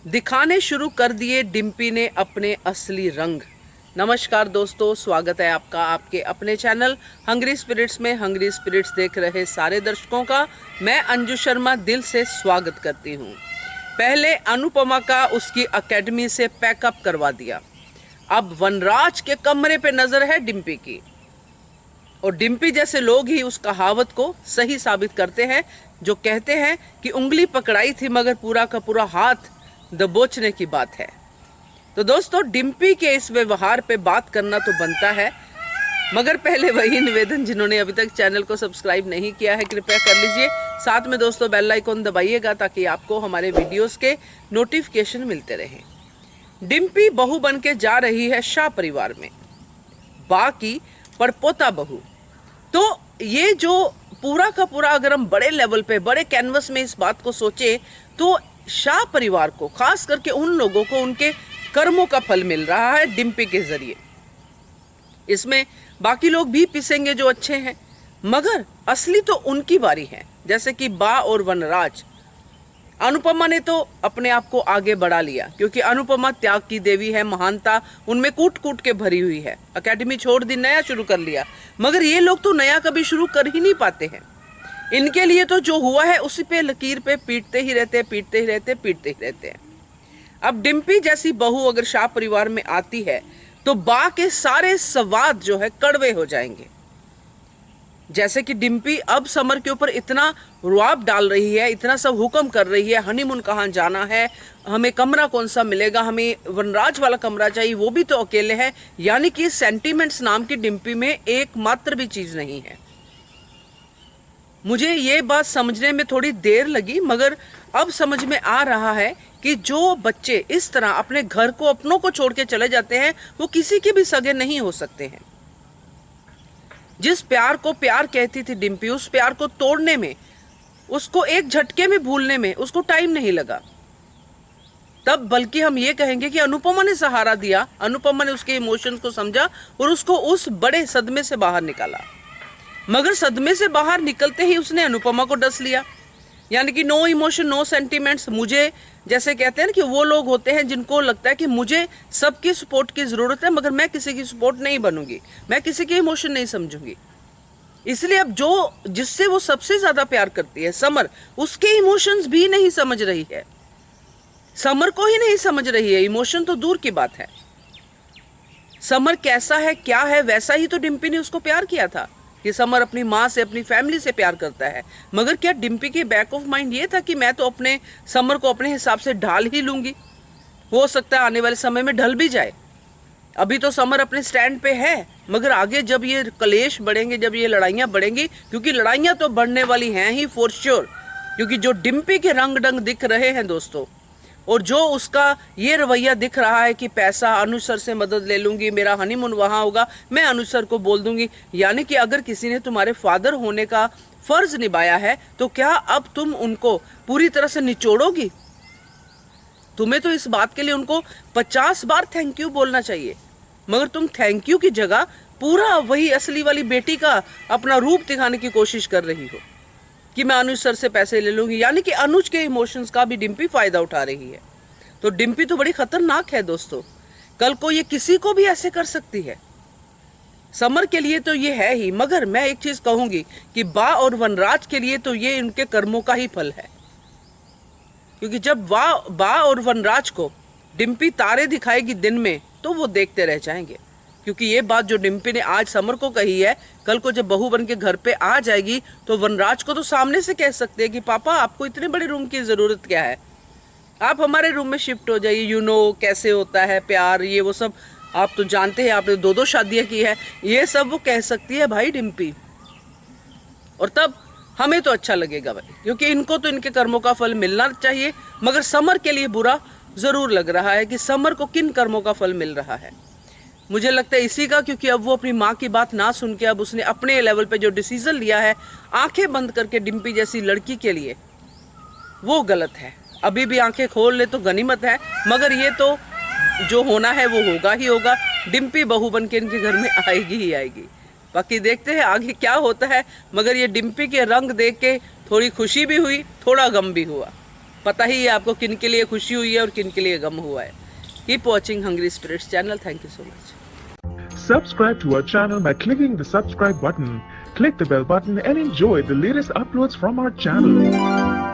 दिखाने शुरू कर दिए डिम्पी ने अपने असली रंग। नमस्कार दोस्तों, स्वागत है आपका आपके अपने चैनल हंग्री स्पिरिट्स में। हंग्री स्पिरिट्स देख रहे सारे दर्शकों का मैं अंजू शर्मा दिल से स्वागत करती हूँ। पहले अनुपमा का उसकी एकेडमी से पैकअप करवा दिया, अब वनराज के कमरे पे नजर है डिम्पी की। और डिम्पी जैसे लोग ही उस कहावत को सही साबित करते हैं जो कहते हैं कि उंगली पकड़ाई थी मगर पूरा का पूरा हाथ दबोचने की बात है। तो दोस्तों, डिम्पी के इस व्यवहार पे बात करना तो बनता है, मगर पहले वही निवेदन, जिन्होंने अभी तक चैनल को सब्सक्राइब नहीं किया है कृपया कर लीजिए। साथ में दोस्तों बेल आइकन दबाइएगा ताकि आपको हमारे वीडियोस के नोटिफिकेशन मिलते रहें। डिम्पी बहू बन के जा रही है शाह परिवार में, बाकी परपोता बहू। तो ये जो पूरा का पूरा अगर हम बड़े लेवल पे बड़े कैनवस में इस बात को सोचे तो शाह परिवार को, खास करके उन लोगों को उनके कर्मों का फल मिल रहा है डिम्पी के जरिए। इसमें बाकी लोग भी पिसेंगे जो अच्छे हैं, मगर असली तो उनकी बारी है। जैसे कि बा और वनराज, अनुपमा ने तो अपने आप को आगे बढ़ा लिया क्योंकि अनुपमा त्याग की देवी है, महानता उनमें कूट कूट के भरी हुई है। एकेडमी छोड़ दी, नया शुरू कर लिया, मगर ये लोग तो नया कभी शुरू कर ही नहीं पाते हैं। इनके लिए तो जो हुआ है उसी पे लकीर पे पीटते ही रहते हैं। अब डिम्पी जैसी बहू अगर शाह परिवार में आती है तो बा के सारे सवाद जो है कड़वे हो जाएंगे। जैसे कि डिम्पी अब समर के ऊपर इतना रुआब डाल रही है, इतना सब हुक्म कर रही है, हनीमून कहाँ जाना है, हमें कमरा कौन सा मिलेगा, हमें वनराज वाला कमरा चाहिए, वो भी तो अकेले है। यानी कि सेंटीमेंट्स नाम की डिम्पी में एकमात्र भी चीज नहीं है। मुझे ये बात समझने में थोड़ी देर लगी, मगर अब समझ में आ रहा है कि जो बच्चे इस तरह अपने घर को, अपनों को छोड़ के चले जाते हैं, वो किसी के भी सगे नहीं हो सकते हैं। जिस प्यार को प्यार कहती थी डिम्पी, उस प्यार को तोड़ने में, उसको एक झटके में भूलने में उसको टाइम नहीं लगा। तब बल्कि हम ये कहेंगे कि अनुपमा ने सहारा दिया, अनुपमा ने उसके इमोशंस को समझा और उसको उस बड़े सदमे से बाहर निकाला। मगर सदमे से बाहर निकलते ही उसने अनुपमा को डस लिया। यानी कि नो इमोशन नो सेंटीमेंट्स। मुझे, जैसे कहते हैं ना कि वो लोग होते हैं जिनको लगता है कि मुझे सबकी सपोर्ट की जरूरत है मगर मैं किसी की सपोर्ट नहीं बनूंगी, मैं किसी के इमोशन नहीं समझूंगी। इसलिए अब जो जिससे वो सबसे ज्यादा प्यार करती है समर, उसके इमोशंस भी नहीं समझ रही है, समर को ही नहीं समझ रही है। इमोशन तो दूर की बात है, समर कैसा है क्या है वैसा ही तो डिम्पी ने उसको प्यार किया था कि समर अपनी माँ से, अपनी फैमिली से प्यार करता है। मगर क्या डिम्पी के बैक ऑफ माइंड ये था कि मैं तो अपने समर को अपने हिसाब से ढाल ही लूंगी, हो सकता है आने वाले समय में ढल भी जाए। अभी तो समर अपने स्टैंड पे है, मगर आगे जब ये कलेश बढ़ेंगे, जब ये लड़ाइयाँ बढ़ेंगी, क्योंकि लड़ाइयाँ तो बढ़ने वाली हैं ही फॉर श्योर, क्योंकि जो डिम्पी के रंग ढंग दिख रहे हैं दोस्तों, और जो उसका ये रवैया दिख रहा है कि पैसा, अनुज सर से मदद ले लूंगी, मेरा हनीमून वहां होगा, मैं अनुज सर को बोल दूंगी। यानी कि अगर किसी ने तुम्हारे फादर होने का फर्ज निभाया है तो क्या अब तुम उनको पूरी तरह से निचोड़ोगी? तुम्हें तो इस बात के लिए उनको 50 बार थैंक यू बोलना चाहिए, मगर तुम थैंक यू की जगह पूरा वही असली वाली बेटी का अपना रूप दिखाने की कोशिश कर रही हो कि मैं अनुज सर से पैसे ले लूंगी। यानी कि अनुज के इमोशंस का भी डिम्पी फायदा उठा रही है। तो डिम्पी तो बड़ी खतरनाक है दोस्तों, कल को ये किसी को भी ऐसे कर सकती है। समर के लिए तो ये है ही, मगर मैं एक चीज कहूंगी कि बा और वनराज के लिए तो ये इनके कर्मों का ही फल है। क्योंकि जब बा और वनराज को डिम्पी तारे दिखाएगी दिन में तो वो देखते रह जाएंगे। क्योंकि ये बात जो डिम्पी ने आज समर को कही है, कल को जब बहू बन के घर पे आ जाएगी तो वनराज को तो सामने से कह सकते हैं कि पापा आपको इतने बड़े रूम की जरूरत क्या है, आप हमारे रूम में शिफ्ट हो जाइए। यू नो कैसे होता है प्यार, ये वो सब आप तो जानते हैं, आपने 2-2 शादियां की है, ये सब वो कह सकती है भाई डिम्पी। और तब हमें तो अच्छा लगेगा भाई, क्योंकि इनको तो इनके कर्मों का फल मिलना चाहिए। मगर समर के लिए बुरा जरूर लग रहा है कि समर को किन कर्मों का फल मिल रहा है। मुझे लगता है इसी का, क्योंकि अब वो अपनी माँ की बात ना सुन के अब उसने अपने लेवल पे जो डिसीजन लिया है आंखें बंद करके डिम्पी जैसी लड़की के लिए, वो गलत है। अभी भी आंखें खोल ले तो गनीमत है, मगर ये तो जो होना है वो होगा ही होगा। डिम्पी बहू बन के इनके घर में आएगी ही आएगी। बाकी देखते हैं आगे क्या होता है, मगर ये डिम्पी के रंग देख के थोड़ी खुशी भी हुई, थोड़ा गम भी हुआ। पता ही है आपको किन के लिए खुशी हुई है और किन के लिए गम हुआ है। Keep watching hungry spirits channel. Thank you so much. Subscribe to our channel by clicking the subscribe button. Click the bell button and enjoy the latest uploads from our channel.